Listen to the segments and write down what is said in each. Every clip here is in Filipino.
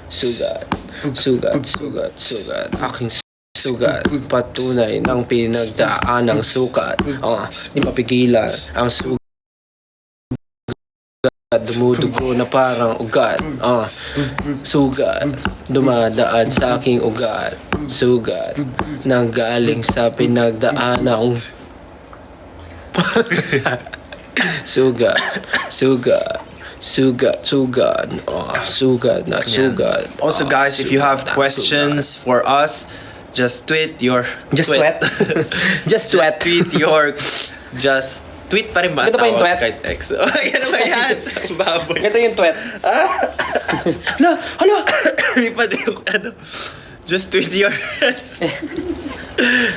Sugat, sugat, sugat, sugat. Aking sugat, patunay ng pinagdaan ng sukat. Di mapigilan ang sugat. Dumudugo na parang ugat. Sugat, dumadaan sa aking ugat. Sugat, nanggaling sa pinagdaan ng sugat, sugat. Sugat, sugat, sugat, not sugat. Also, guys, if you have questions for us, just tweet your... Just tweet? Just tweet. Tweet your... Just... Tweet pa rin ba? Ito pa yung tweet? Kahit X. Ano ba yan? Ang baboy. Ito yung tweet. Hala! Hindi pa din yung ano. Just tweet your...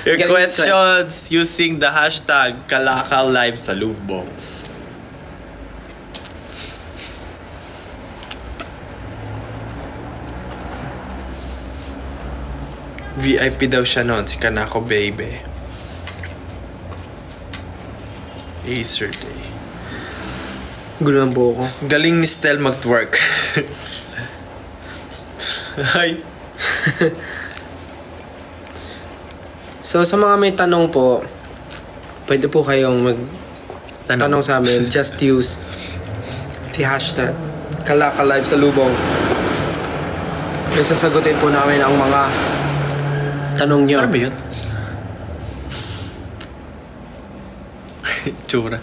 your questions using the hashtag #KalakalLiveSalubong. VIP daw siya noon, si Kanako Baby. Acer Day. Gulo ng buho ko. Galing ni Stel mag-twerk. Hi. So, sa mga may tanong po, pwede po kayong mag-tanong sa amin. Just use the hashtag #KalakalLiveSalubong. Kaya sasagutin po namin ang mga tanong nyo. Ano ba yun? Tsura.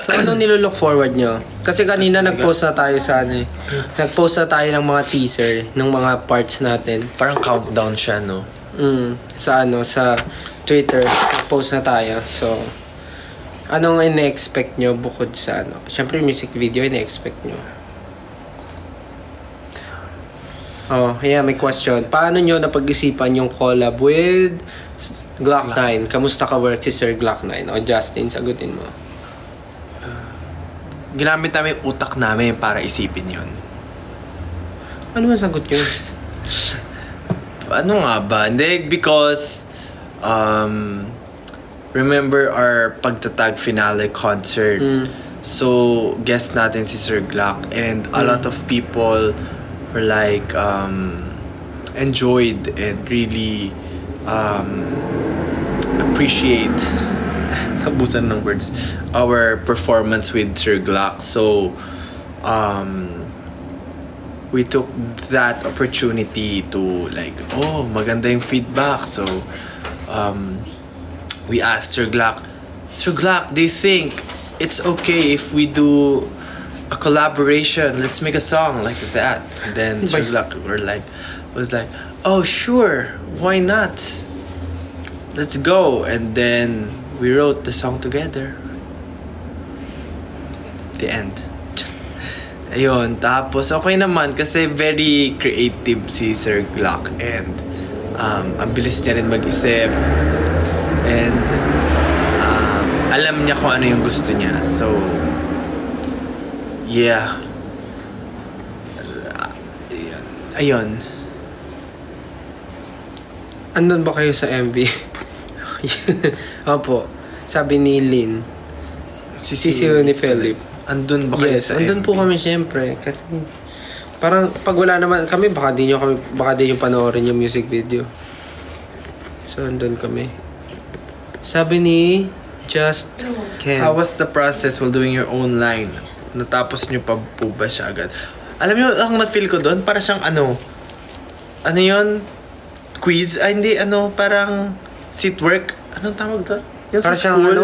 So, anong nilook forward nyo? Kasi kanina nag-post na tayo sa ano eh. Nag-post na tayo ng mga teaser ng mga parts natin. Parang countdown siya, no? Sa Twitter. Nag-post na tayo. So, anong ine-expect nyo bukod sa ano? Siyempre, music video ine-expect nyo. Oh, yeah, may question. Paano nyo napag-isipan yung collab with Glock 9? Kamusta ka work si Sir Glock 9? O Justin, sagutin mo. Ginamit namin yung utak namin para isipin yun. Ano ba sagot yun? Ano nga ba? Hindi, because remember our pagtatag finale concert. So, guest natin si Sir Glock, and a lot of people were like enjoyed and really appreciate nabusan ng words our performance with Sir Glock. So we took that opportunity to like, oh, maganda yung feedback. So we asked Sir Glock, do you think it's okay if we do a collaboration? Let's make a song like that. And then Sir Glock was like, oh sure, why not? Let's go. And then we wrote the song together. The end. Ayun, tapos okay naman kasi very creative si Sir Glock, and ang bilis niya rin mag-isip, and alam niya kung ano yung gusto niya. So yeah. Ayun. Andun ba kayo sa MV? Opo. Sabi ni Lynn. Sisiyo ni Philip. Andun ba kayo sa andun MV? po kami syempre. Kasi parang pag wala naman kami, baka di nyo panoorin yung music video. So andun kami. Sabi ni Just Ken. How was the process while doing your own line? Natapos nyo pa po ba siya agad? Alam nyo, ang na-feel ko doon, para siyang ano yun? Quiz? Ay, hindi, parang seat work. Anong tawag doon? Yung sa Parang siyang school?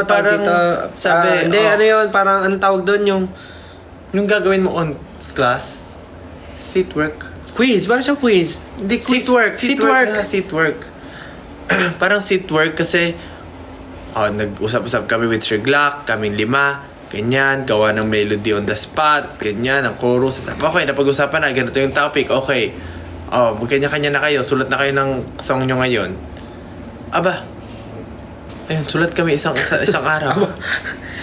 tawag dito. Sabi, hindi, ano yun, parang anong tawag doon yung gagawin mo on class? Seat work? quiz, parang siyang quiz. Hindi, quiz. Seat work. Seat work. Parang seat work kasi nag-usap-usap kami with Sir Glock, kaming 5, ganyan, gawa ng melody on the spot, ganyan, ang chorus. Okay, napag-usapan na, ganito yung topic, okay. Magkanya-kanya na kayo, sulat na kayo ng song nyo ngayon. Aba, ayun, sulat kami isang araw.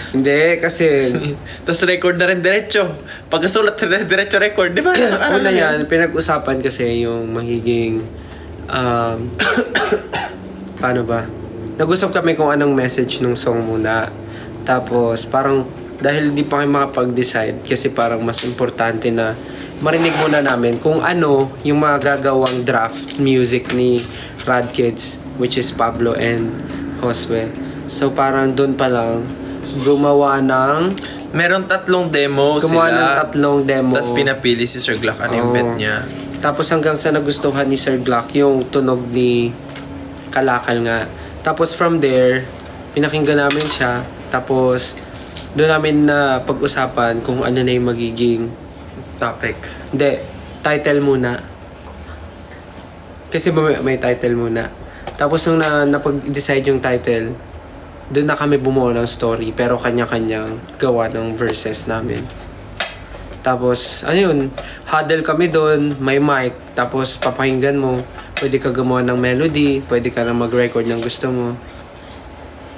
Hindi, kasi Tapos record na rin diretso. Pagkasulat na diretso record, di ba? una yan, pinag-usapan kasi yung magiging paano ba? Nag-usap kami kung anong message nung song muna. Tapos parang dahil hindi pa kayo makapag-decide kasi parang mas importante na marinig muna namin kung ano yung magagawang draft music ni Rad Kids, which is Pablo and Josue. So parang doon pa lang gumawa ng Meron 3 demo gumawa ng sila. 3 demo. Tapos pinapili si Sir Glock ano yung Oo. bet niya. Tapos hanggang sa nagustuhan ni Sir Glock yung tunog ni Kalakal nga. Tapos from there, pinakinggan namin siya. Tapos doon namin na pag-usapan kung ano na yung magiging Topic. hindi, title muna. Kasi may title muna. Tapos nung napag-decide yung title, doon na kami bumuo ng story. Pero kanya-kanyang gawa ng verses namin. Tapos, ano yun, huddle kami doon, may mic, tapos papakinggan mo. Pwede ka gumawa ng melody, pwede ka na mag-record ng gusto mo.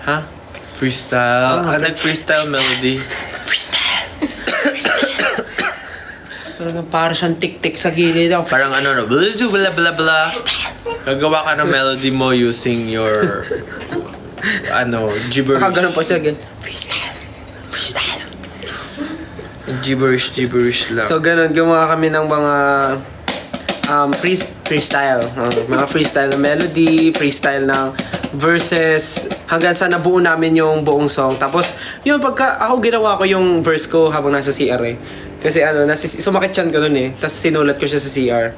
Ha? Freestyle. Nag-freestyle melody. Parang siyang tik-tik sa gilid. Parang ano no, blah blah blah blah. Gagawa ka ng melody mo using your gibberish. Baka ganun pa siya. Gibberish lang. So, ganun. Gumawa kami ng mga freestyle. Mga freestyle na melody, freestyle ng verses, hanggang sa nabuo namin yung buong song. Tapos, yun, pagka ako ginawa ko yung verse ko habang nasa CR eh. Kasi sumakit siyan ko nun eh. Tapos sinulat ko siya sa CR.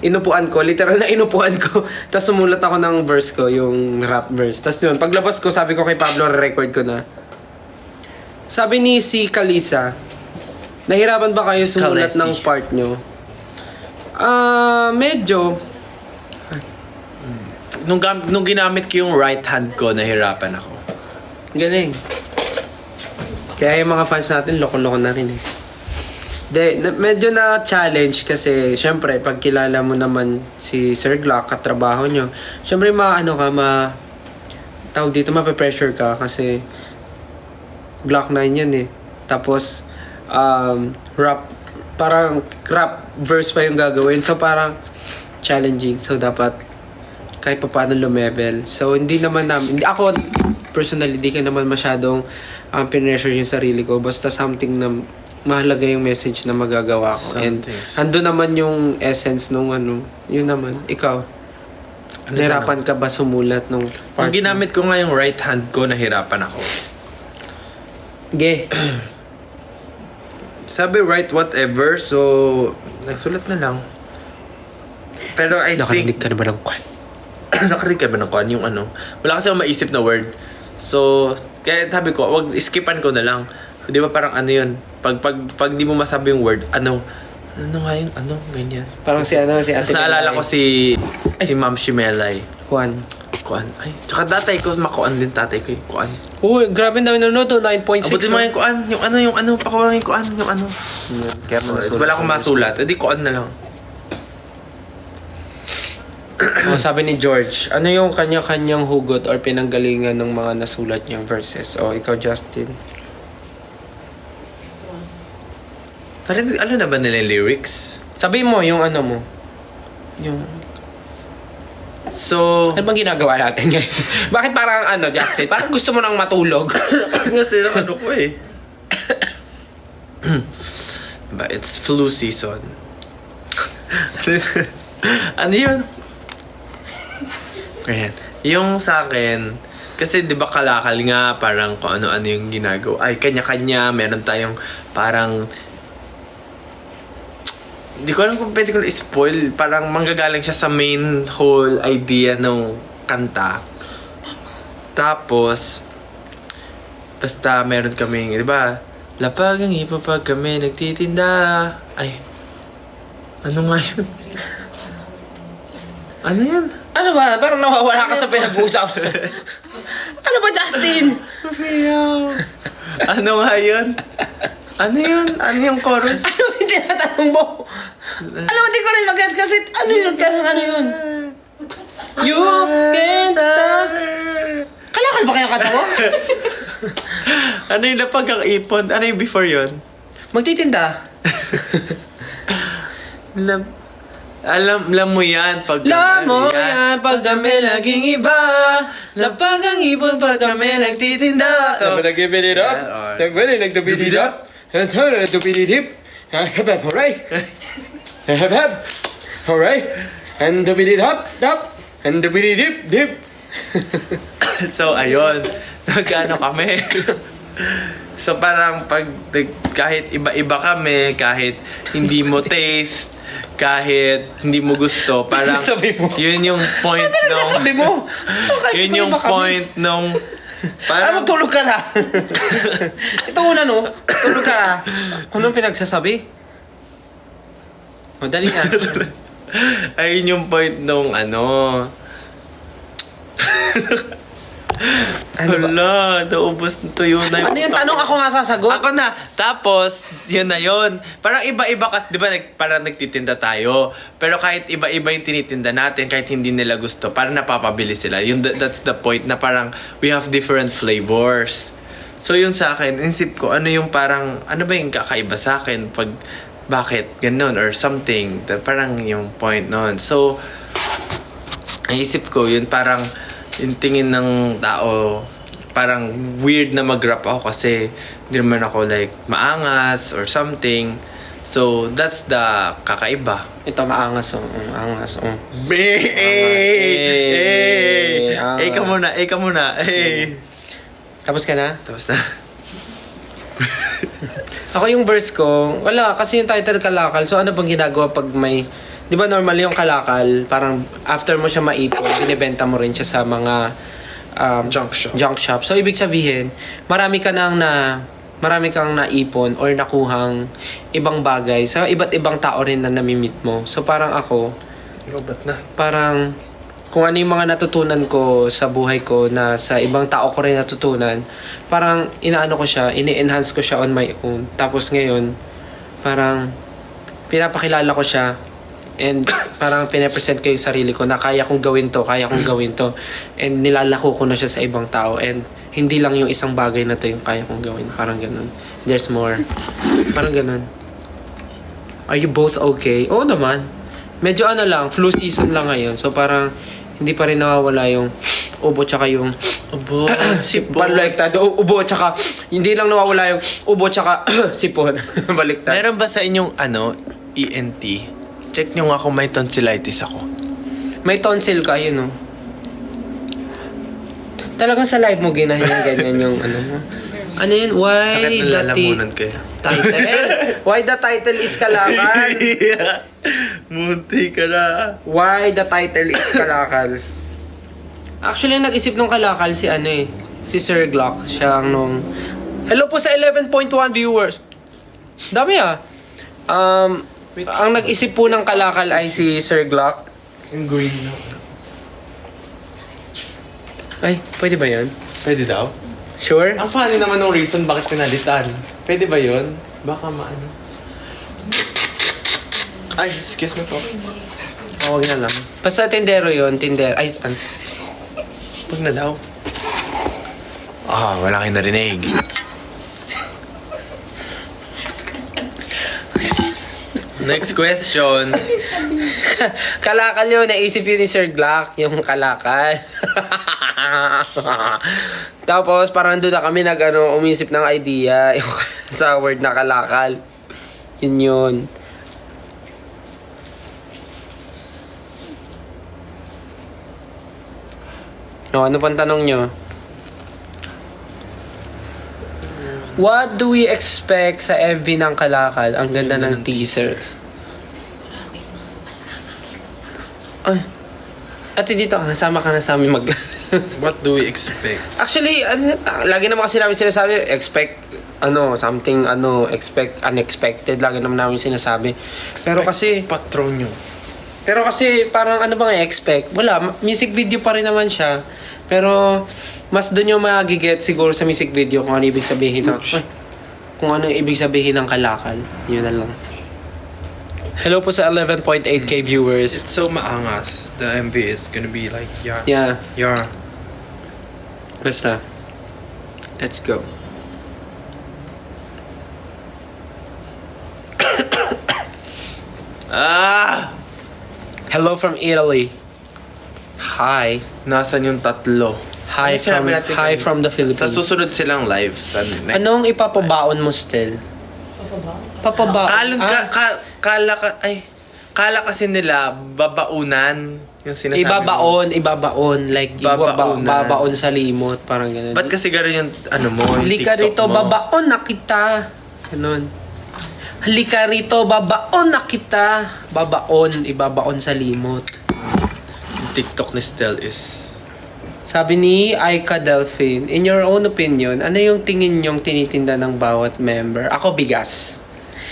Inupuan ko, literal na inupuan ko. Tapos sumulat ako ng verse ko, yung rap verse. Tapos yun, paglabas ko, sabi ko kay Pablo, record ko na. Sabi ni si Kalisa, nahirapan ba kayo sumulat Kalesi. ng part nyo? Medyo. Nung ginamit ko yung right hand ko, nahirapan ako. Galing. Kaya yung mga fans natin, loko-loko na rin eh. Medyo na challenge kasi syempre pag kilala mo naman si Sir Glock, katrabaho nyo, syempre tawag dito, mape-pressure ka kasi Glock 9 yan eh. Tapos parang rap verse pa yung gagawin, so parang challenging, so dapat kahit pa paano lumevel. So hindi ako personally, di ka naman masyadong pinressure yung sarili ko, basta something na mahalaga yung message na magagawa ko. And andun naman yung essence nung yun naman. Ikaw, nahirapan ka ba sumulat nung Nung part? ginamit ko nga yung right hand ko, nahirapan ako. Sabi write whatever, so nagsulat na lang. Pero I Nakarinig think ka na ba ng kwan? nakarinig ka ba ng kwan yung wala kasi akong maisip na word. So kaya sabi ko, wag skipan ko na lang. Di ba parang yun, pag di mo masabi yung word, ano nga yung ganyan. Parang si Ate Tapos naalala ko si Ma'am Shimelay. Kwan. Kuan. Ay, tsaka tatay ko, makuan din tatay ko yung kuan. Uy, grabe na nanonood, 9.6. Abutin mo yung kuan, yung pakuha yung kuan, yung Kaya wala akong masulat, edi kuan na lang. sabi ni George, ano yung kanya-kanyang hugot or pinanggalingan ng mga nasulat niyang verses? O, ikaw, Justin. Ano na ba nila yung lyrics? Sabi mo, yung mo. Yung... So... Ano bang ginagawa natin ngayon? Bakit parang Justin? Parang gusto mo nang matulog. Kasi ko eh. But it's flu season. Ano yun? Ayan. Yung sa akin, kasi di ba kalakal nga, parang kung ano-ano yung ginagawa. Ay, kanya-kanya, meron tayong parang... Hindi ko alam kung pwede ko spoil. Parang manggagaling siya sa main whole idea ng kanta. Tapos, basta meron kaming, di ba? Lapag ang ipo pag kami nagtitinda. Ay, ano nga yun? Ano yan? Ano ba? Parang nawawala ka sa pinag-uusap. Ano ba, Justin? Ano nga yun? Ano yun? Ano yung chorus? Ano yung tinatanong mo? Alam mo, di ko rin mag-gets kasi ano yun? Ano yun? You can't stop. Kalakal ba kaya kata mo? Ano yung lapag ang ipon? Ano yung before yun? Magtitinda. Alam mo yan pag Alam mo yan pag kami laging iba. Lapag ang ipon pag kami nagtitinda. Sabi na give it up. Nagdubididap. Nagdubididip. Hep hep hooray. Hep hep. Hooray. And dubididap. Dap. And dubididip. Dip. So, ayun. Nagano kami. So, parang kahit iba-iba kami, kahit hindi mo taste, kahit hindi mo gusto, parang Sabi mo? yun yung point Sabi mo. yun yung point nung Parang parang tulog ka na. Ito una no. Tulog ka na. Kung anong pinagsasabi? Madali na. ayun yung point nung ano. Ano ba? Hala, naubos na tuyo na Ano yung tanong ako nga sasagot? Ako na. Tapos, yun na yun. Parang iba-iba kasi, di ba, parang nagtitinda tayo. Pero kahit iba-iba yung tinitinda natin, kahit hindi nila gusto, parang napapabili sila. That's the point na parang we have different flavors. So, yun sa akin, inisip ko, ano yung parang, ano ba yung kakaiba sa akin pag, bakit ganun or something. Parang yung point nun. So, naisip ko, yun parang, yung tingin ng tao, parang weird na mag-rap ako kasi hindi naman ako like maangas or something. So, that's the kakaiba. Ito maangas oh. Angas oh. Ka muna. Tapos ka na? Tapos na. Ako yung verse ko, wala, kasi yung title kalakal. So ano bang ginagawa pag may, di ba normally yung kalakal, parang after mo siya maipon, binibenta mo rin siya sa mga Junk shop. So ibig sabihin, marami kang naipon or nakuhang ibang bagay sa iba't ibang tao rin na namimit mo. So parang ako, Robot na. parang kung ano yung mga natutunan ko sa buhay ko na sa ibang tao ko rin natutunan, parang inaano ko siya, ini-enhance ko siya on my own. Tapos ngayon, parang pinapakilala ko siya and parang pinapresent ko yung sarili ko na kaya kong gawin to. And nilalako ko na siya sa ibang tao and hindi lang yung isang bagay na to yung kaya kong gawin. Parang ganun. There's more. Parang ganun. Are you both okay? Oo naman. Medyo ano lang, flu season lang ngayon. So parang hindi pa rin nawawala yung ubo tsaka yung Ubo, sipon. baliktad. Ubo tsaka hindi lang nawawala yung ubo tsaka sipon. Baliktad. Meron ba sa inyong ENT? Check nyo nga kung may tonsillitis ako. May tonsil ka, yun oh. Talagang sa live mo ganyan yung ano mo. Ano yun? Why Sakit the na lalamunan kayo. title? Why the title is Kalakal? Munti ka na. Why the title is Kalakal? Actually, yung nag-isip ng Kalakal si ano eh. Si Sir Glock. Siya ang nung... Hello po sa 11.1 viewers. Dami ah. Ang nag-isip po ng Kalakal ay si Sir Glock. Yung green na. Ay, pwede ba yun? Pwede daw? Sure? Ang funny naman ng reason bakit pinalitan. Pwede ba yun? Baka maano. Ay, excuse me po. Huwag na lang. Basta tindero yun. Ay, Pag na daw. Wala kayo narinig. Next question. Kalakal yun. Naisip yun ni Sir Glock. Yung Kalakal. Tapos, parang doon na kami umisip ng idea. Yung sa word na Kalakal. Yun. Ano pang tanong nyo? What do we expect sa MV ng Kalakal? Ang ganda ng teasers. Ay. Ate dito ka, nasama ka na sa amin What do we expect? Actually, lagi naman kasi namin sinasabi, expect unexpected. Lagi naman namin sinasabi. Pero kasi, Patron nyo. Pero kasi parang ano bang i-expect? Wala, music video pa rin naman siya. Pero mas doon yung magiget siguro sa music video kung ano ibig sabihin kung ano ibig sabihin ng Kalakal. Yun na lang. Hello po sa 11.8k viewers. It's so maangas. The MV is gonna be like, Yeah, yeah. basta. Let's go. Hello from Italy. Hi. Nasaan yung tatlo? Hi Ano sinabi natin hi kanina? from the Sa Philippines. susunod silang live. Sa next. Anong ipapabaon mo still? Papabaon? Kala kasi nila babaunan yung sinasabi mo. Ibabaon. Like, Babaunan. babaon sa limot. Parang ganun. Ba't kasi gano'n yung ano mo, yung Halika TikTok rito, mo? babaon na kita. Ganun. Halika rito, babaon na kita. Babaon, ibabaon sa limot. Yung TikTok ni Stel is... Sabi ni Aika Delphine, in your own opinion, ano yung tingin nyong tinitinda ng bawat member? Ako, bigas.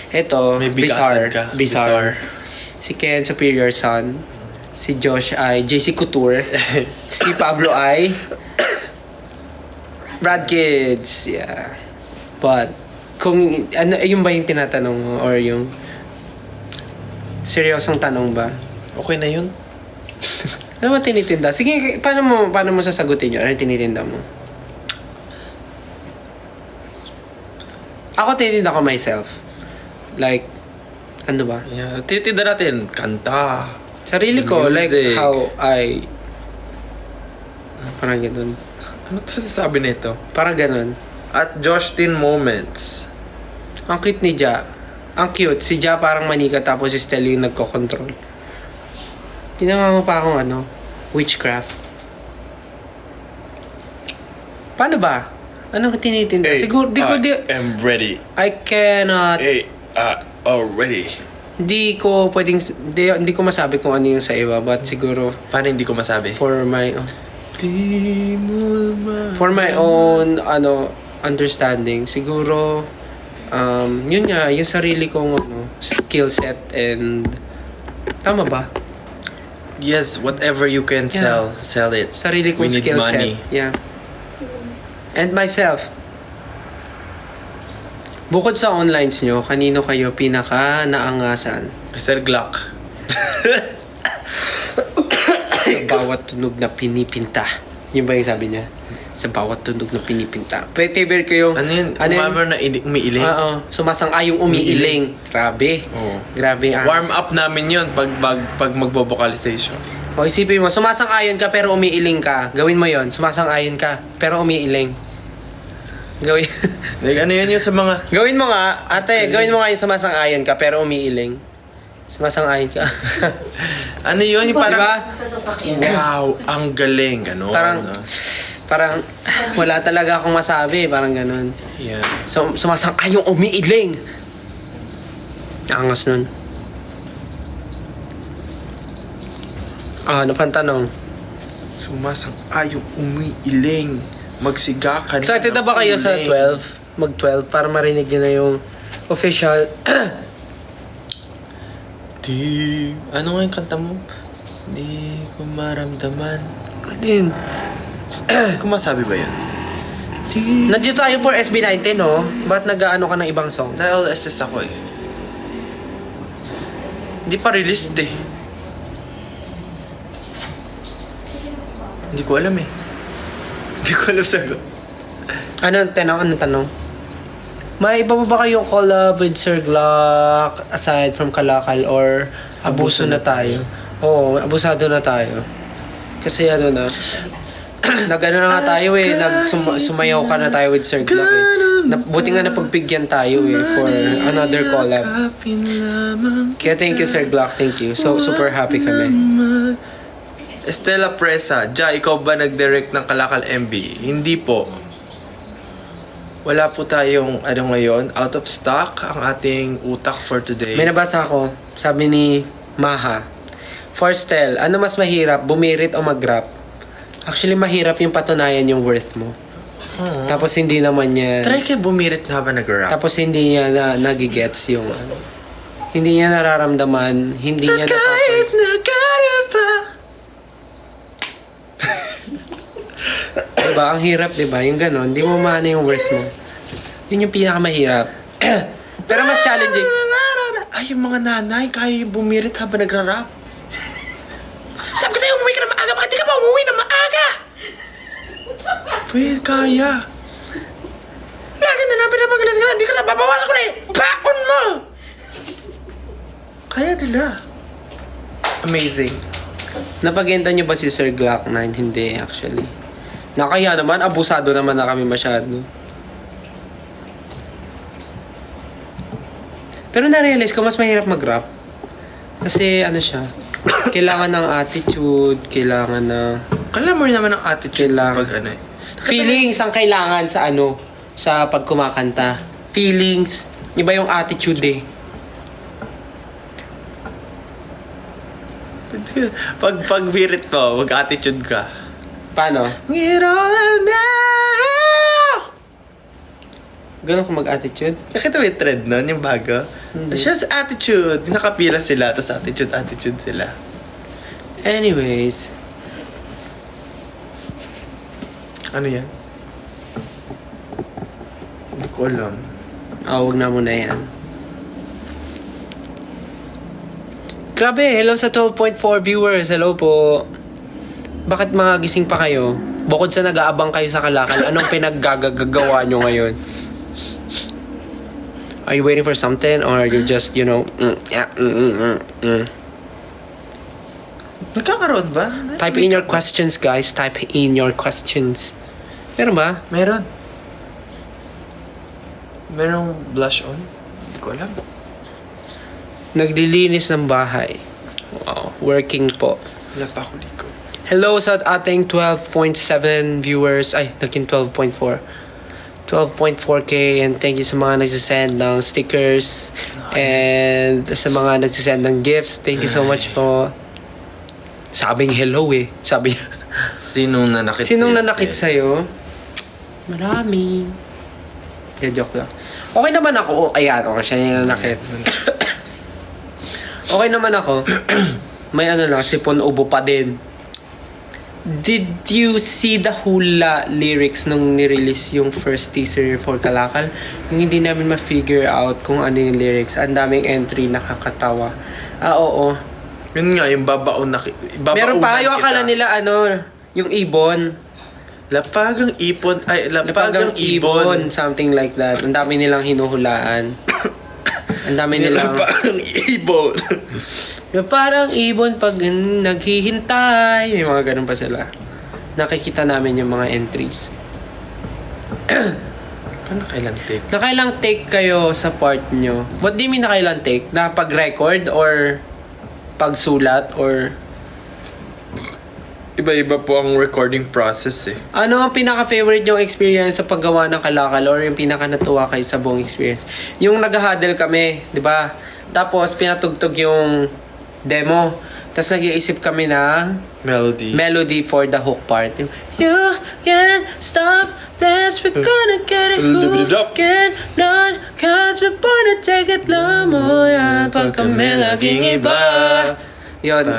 Ito, May bigasan bizarre. ka. Bizarre. Si Ken, Superior Son. Si Josh ay JC Couture. Si Pablo ay Brad Kids. Yeah. But, kung, ano, yun ba yung tinatanong mo? Or yung seryosong tanong ba? Okay na yun. Ano ba tinitinda? Sige, paano mo sasagutin yun? Ano yung tinitinda mo? Ako tinitinda ko myself. Like, ano ba? Yeah. Titinda natin, kanta. Sarili ko, like Music. how I... Parang ganun. Ano to sasabi nito? Parang ganun. At Justin Moments. Ang cute ni Ja. Ang cute. Si Ja parang manika tapos si Stella yung nagko-control. Ginawa mo pa akong ano, witchcraft. Paano ba? Anong tinitinda? Siguro, am ready. I cannot, Already. hindi ko pwedeng, hindi ko masabi kung ano yung sa iba, but siguro, Paano hindi ko masabi? for my, Di mo ma- for my own, ano, understanding, siguro, yun nga, yung sarili kong, ano, skill set and, tama ba? Yes, whatever you can Yeah. sell it. Sarili kong We need skill money. set. Yeah. And myself. Bukod sa onlines nyo, kanino kayo pinaka naangasan? Sir Glock. Sa bawat tunog na pinipinta. Yun ba yung sabi niya? Sa bawat tunog na pinipinta. Favorite ko yung... Ano yun? Ano yun? Umamar na umiiling? Oo. Sumasang-ayong umiiling. Grabe. Oo. Grabe. Warm up namin yun pag magbo-vocalization. O isipin mo, sumasang-ayon ka pero umiiling ka. Gawin mo yon. Sumasang-ayon ka pero umiiling. Gawin. Like, ano yun yung sa mga... Gawin mo nga, ate, gawin mo nga yung sumasang-ayon ka pero umiiling. Sumasang-ayon ka. Ano yun? Yung parang... Diba? Sa sasakyan. Wow, ang galing. Gano'n. Parang, wala talaga akong masabi. Parang ganun. Yeah. So, sumasang-ayong umiiling. Angas nun. Ano pang tanong? Sumasang-ayong umiiling. Magsiga ka na. Excited na ba kayo sa 12? Mag-12 para marinig nyo na yung official... Di... Ano nga yung kanta mo? Di ko maramdaman. Ano yun? Di ko masabi ba yun? Di... Nandito tayo for SB19, no? Ba't nag-ano ka ng ibang song? Na-LSS ako eh. Hindi pa released eh. Hindi ko alam eh. Hindi ko alam sagot. Anong tanong? May iba ba kayong collab with Sir Glock aside from Kalakal or abuso na tayo? Oo, abusado na tayo. Kasi ano na, nag-ano na nga tayo eh, sumayaw ka na tayo with Sir Glock eh. Buti nga napagbigyan tayo eh for another collab. Kaya thank you Sir Glock, thank you. So super happy kami. Estela Presa, Ja, ikaw ba nag-direct ng Kalakal MB? Hindi po. Wala po tayong ano ngayon, out of stock ang ating utak for today. May nabasa ako, sabi ni Maha, for Stel, ano mas mahirap, bumirit o mag-rap? Actually, mahirap yung patunayan yung worth mo. Tapos hindi naman niya... Try kayo bumirit na habang nag-rap. Tapos hindi niya nagigets yung ano. Hindi niya nararamdaman, hindi niya Kahit nakarapa. Diba? Ang hirap, diba? Yung ganon, hindi mo maano yung worth mo. Yun yung pinakamahirap. Pero mas challenging. Ay, yung mga nanay, kaya yung bumirit habang nagra-rap. Sabi ko sa'yo, umuwi ka na maaga. Bakit di ka pa umuwi na maaga? Pwede, kaya. Lagi na namin na magalit ka na. Hindi ka na babawasan ko na eh. Baon mo! Kaya nila. Amazing. Napag-enta niyo ba si Sir Glock 9? Hindi, actually. Nakaya naman, abusado naman na kami masyado. Pero na-realize ko, mas mahirap mag-rap. Kasi ano siya, kailangan ng attitude, kailangan na... Kailangan mo rin naman ng attitude Kailangan. pag ano eh. Feelings ang kailangan sa ano, sa pagkumakanta. Feelings. Iba yung attitude eh. Pag virit mo, mag-attitude ka. Paano? Get all now! Ganun ko mag-attitude? Nakita mo yung trend nun, yung bago? Hindi. Siya sa attitude. Nakapila sila, tapos attitude sila. Anyways, Ano yan? Hindi ko alam. wag na muna yan. Grabe, hello sa 12.4 viewers. Hello po. Bakit mga gising pa kayo? Bukod sa nag-aabang kayo sa Kalakal, anong pinaggagawa nyo ngayon? Are you waiting for something or are you just, Nagkakaroon ba? Type in your questions, guys. Type in your questions. Meron ba? Meron. Merong blush on? Hindi ko alam. Naglilinis ng bahay. Wow, working po. Wala pa ako liko. Hello sa ating 12.7 viewers. Ay, naging 12.4. 12.4k and thank you sa mga nagsisend ng stickers and sa mga nagsisend ng gifts. Thank you so much po. Sabing hello eh. Sabi niya. Sinong nanakit Sinong sa'yo, nanakit Steph? sa'yo? Marami. De, joke lang. Okay naman ako. Ayan, okay siya yung nanakit. Okay naman ako. May ano lang, sipon ubo pa din. Did you see the hula lyrics nung nirelease yung first teaser for Kalakal? Yung hindi namin ma-figure out kung ano yung lyrics. Ang daming entry, nakakatawa. Oo. Yun nga, yung babaon na... Meron pa, yung akala nila yung ibon. Lapagang ipon. Ay, lapagang ibon. Something like that. Ang dami nilang hinuhulaan. Ang dami nilang... Lapagang ibon. Yung parang ibon pag naghihintay. May mga ganun pa sila. Nakikita namin yung mga entries. Paano kailan take? Nakailang take kayo sa part nyo? What do you mean nakailang take? Na pag-record or pagsulat or... Iba-iba po ang recording process eh. Ano ang pinaka-favorite yung experience sa paggawa ng Kalakal or yung pinaka-natuwa kayo sa buong experience? Yung nag-huddle kami, di ba? Tapos pinatugtog yung demo. Tapos nag-iisip kami na melody for the hook part. Yung, you can't stop this, we're gonna get it hooked and not cause we're born to take it lang mo yan pag kami laging iba. Yun.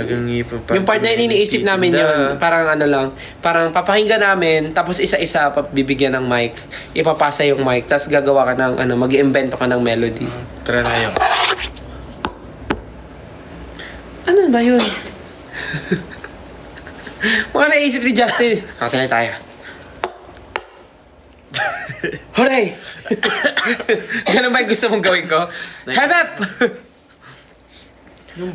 Yung part na yun, iniisip namin yun. Parang ano lang. Parang papakinggan namin, tapos isa-isa bibigyan ng mic. Ipapasa yung mic, tapos gagawa ka ng mag-iimbento ka ng melody. Tara na yun. Ano ba yun? Mga naisip si Justin. Kata tayo. Hooray! Ganun ba yung gusto mong gawin ko? Hep!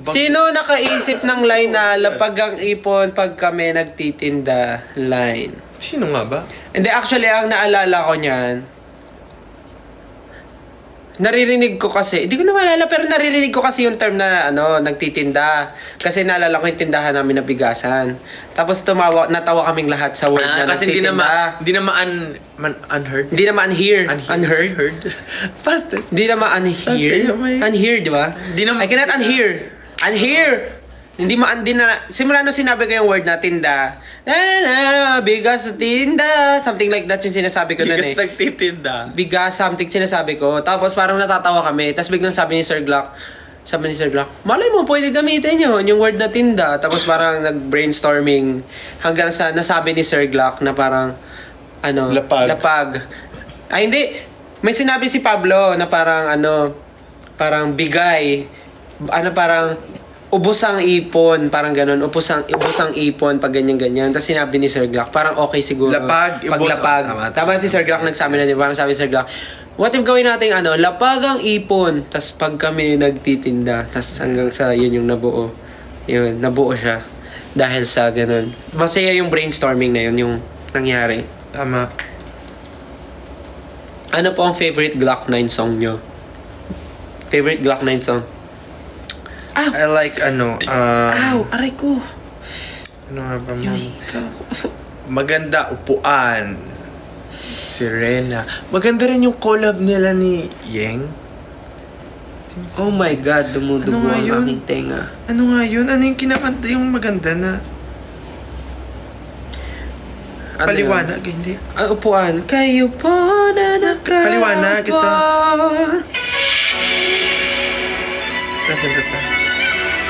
Sino nakaisip ng line na lapag ang ipon pag kami nagtitinda line? Sino nga ba? Hindi, actually, ang naalala ko niyan, naririnig ko kasi, hindi ko na maalala, pero naririnig ko kasi yung term na, nagtitinda. Kasi naalala ko yung tindahan namin na bigasan. Tapos natawa kaming lahat sa word na kasi nagtitinda. hindi naman unheard. Hindi naman unheard. Fastest. Hindi naman unhear. Unhear, di ba? I cannot unhear. Unhear! Hindi na, simula nung sinabi ko yung word na tinda, bigas sa tinda, something like that yung sinasabi ko nun eh. Bigas nagtitinda. Bigas, something sinasabi ko. Tapos parang natatawa kami. Tapos biglang sabi ni Sir Glock, malay mo, pwede gamitin yun, yung word na tinda. Tapos parang nag-brainstorming hanggang sa nasabi ni Sir Glock na parang, lapag. Ay, hindi. May sinabi si Pablo na parang, parang bigay. Parang, ubos ang ipon. Parang ganun. Ubos ang ipon pag ganyan-ganyan. Tapos sinabi ni Sir Glock, parang okay siguro. Lapag, paglapag. Tama si Sir Glock nagsabi na, di ba? Parang sabi ni Sir Glock, what if gawin natin lapag ang ipon. Tapos pag kami nagtitinda. Tapos hanggang sa yun yung nabuo. Yun, nabuo siya. Dahil sa ganun. Masaya yung brainstorming na yun. Yung nangyari. Tama. Ano po ang favorite Glock 9 song nyo? Favorite Glock 9 song? I like Aray ko. ano nga ba mo? Maganda upuan. Sirena. Maganda rin yung collab nila ni Yeng. Oh my God, dumudugo Ano nga ang yun? aking tenga. Ano nga yun? Ano yung kinakanta yung maganda na Ano paliwanag? Hindi. yun? Ang upuan. Kayo po na nakapon. Paliwanag ito. Ang ganda ta.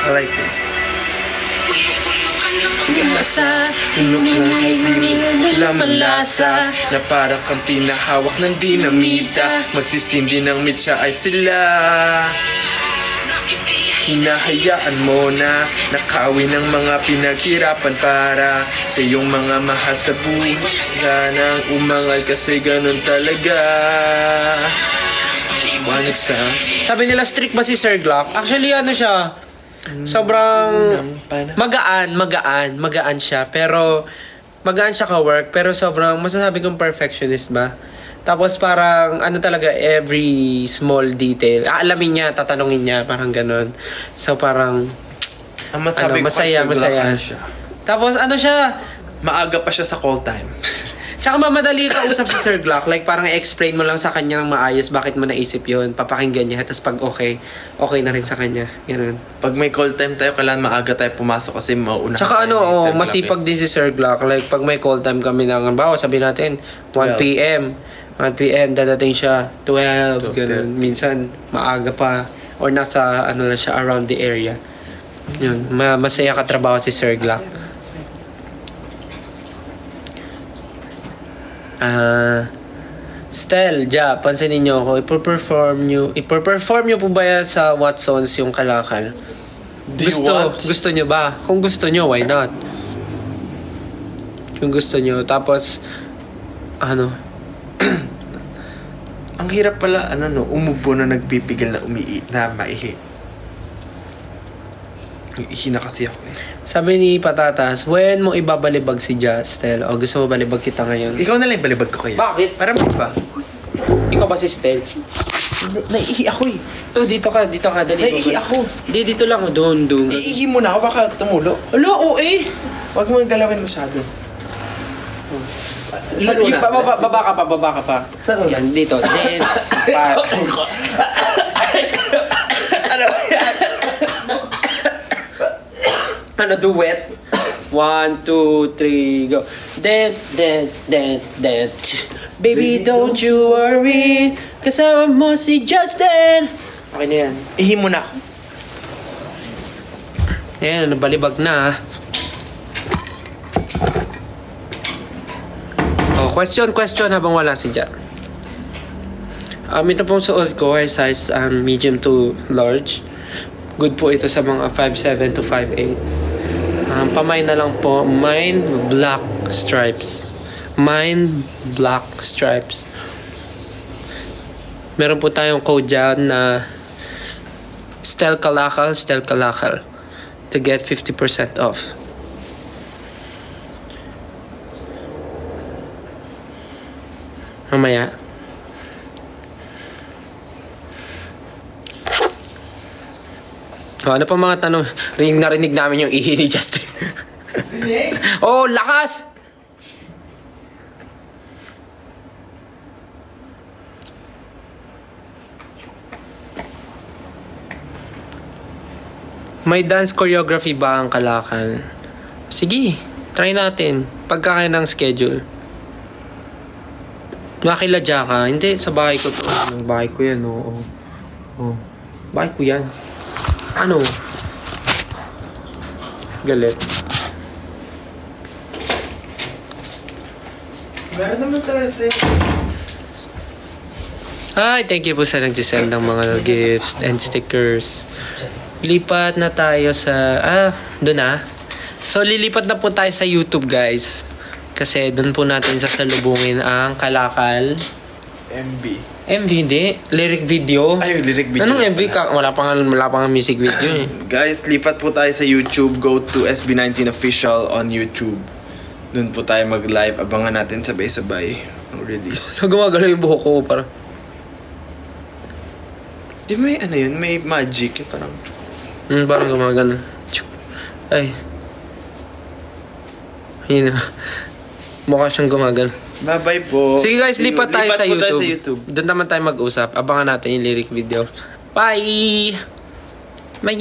I like this. Masa, Tunok lang kahit di mo lamang lasa na para kang pinahawak ng dinamita. Magsisindi ng mitya ay sila. Hinahayaan mo na nakawin ng mga pinaghirapan para sa iyong mga mahal sa buhay. Nang umangal kasi ganun talaga. Wanag sa Sabi nila strict ba si Sir Glock? Actually ano siya, sobrang magaan siya. Pero magaan siya ka-work, pero sobrang masasabi kong perfectionist ba? Tapos parang ano talaga, every small detail aalamin niya, tatanungin niya, parang ganun. So parang ang masabi ano, ko masaya, kasi masaya. Ano siya. Tapos ano siya, Maaga pa siya sa call time. tsaka mamadali ka usap si Sir Glock. Like parang explain mo lang sa kanya ng maayos bakit mo naisip yun. Papakinggan niya. Tapos pag okay na rin sa kanya. Ganun. Pag may call time tayo, kailangan maaga tayo pumasok kasi mauna. Tsaka ano, tayo ni Sir Glock masipag din si Sir Glock. Like pag may call time kami ng, bawa sabihin natin, 1 p.m. 1 p.m. dadating siya, 12, ganun. Minsan, maaga pa. Or nasa, ano na siya, around the area. Yun, masaya katrabaho si Sir Glock. Stel, Ja, pansinin niyo ako, ipo-perform niyo po ba yan sa Watsons yung Kalakal? Do you want? Gusto niyo ba? Kung gusto niyo, why not? Kung gusto niyo, tapos, ano, Ang hirap pala, umubo na nagpipigil na maihi. Ihi na kasi ako eh. sabi ni Patatas, when mo ibabalibag si Ja, Stel? O gusto mo balibag kita ngayon? Ikaw na lang yung balibag ko kaya. Bakit? Para may iba. Ikaw ba si Stel? Naiihi ako eh. Oh, dito ka, dali. Naiihi ako. Hindi, dito lang, doon. Iihi mo na ako, baka tumulo. Alo, eh. Huwag mo galawin masyado. Saan una? Baba ka pa. Saan una? Yan, dito. Then, pa. Ano yan? Ano, duet? 1, 2, 3, go. Then. Baby, don't you worry. Kasama mo si Justin. Okay na yan. Ihi mo na ako. Ayan, nabalibag na. Oh, question habang wala si Ja. Ito pong suot ko ay size medium to large. Good po ito sa mga 5'7 to 5'8. Pamay na lang po, mine black stripes. Meron po tayong code dyan na Stel Kalakal to get 50% off. Mamaya. Ano pa mga tanong? Narinig namin yung ihi ni Justin. Oh, lakas! May dance choreography ba ang Kalakal? Sige, try natin. Pagka kaya ng schedule. Makiladya ka. Hindi, sa bahay ko to. Bahay ko yan, oo. Oh. Bahay ko yan. Ano? Galit. Meron naman talaga sa'yo. Hi, thank you po sa nag-send ng mga gifts and stickers. Lipat na tayo sa... doon na. So, lilipat na po tayo sa YouTube, guys. Kasi doon po natin sasalubungin ang Kalakal. MV, hindi. Lyric video. Ay, yung lyric video. Anong MV ka? Wala pa nga music video eh. Guys, lipat po tayo sa YouTube. Go to SB19 Official on YouTube. Doon po tayo mag-live. Abangan natin sabay-sabay ang release. So gumagalaw yung buhok ko parang. Di may ano yun? May magic. Yung parang... Parang gumagano. Ay. Ayun na. Mukha siyang gumagano. Bye-bye po. Sige guys, See you. lipat tayo sa po YouTube. tayo sa YouTube. Doon naman tayo mag-usap. Abangan natin yung lyric video. Bye! Bye!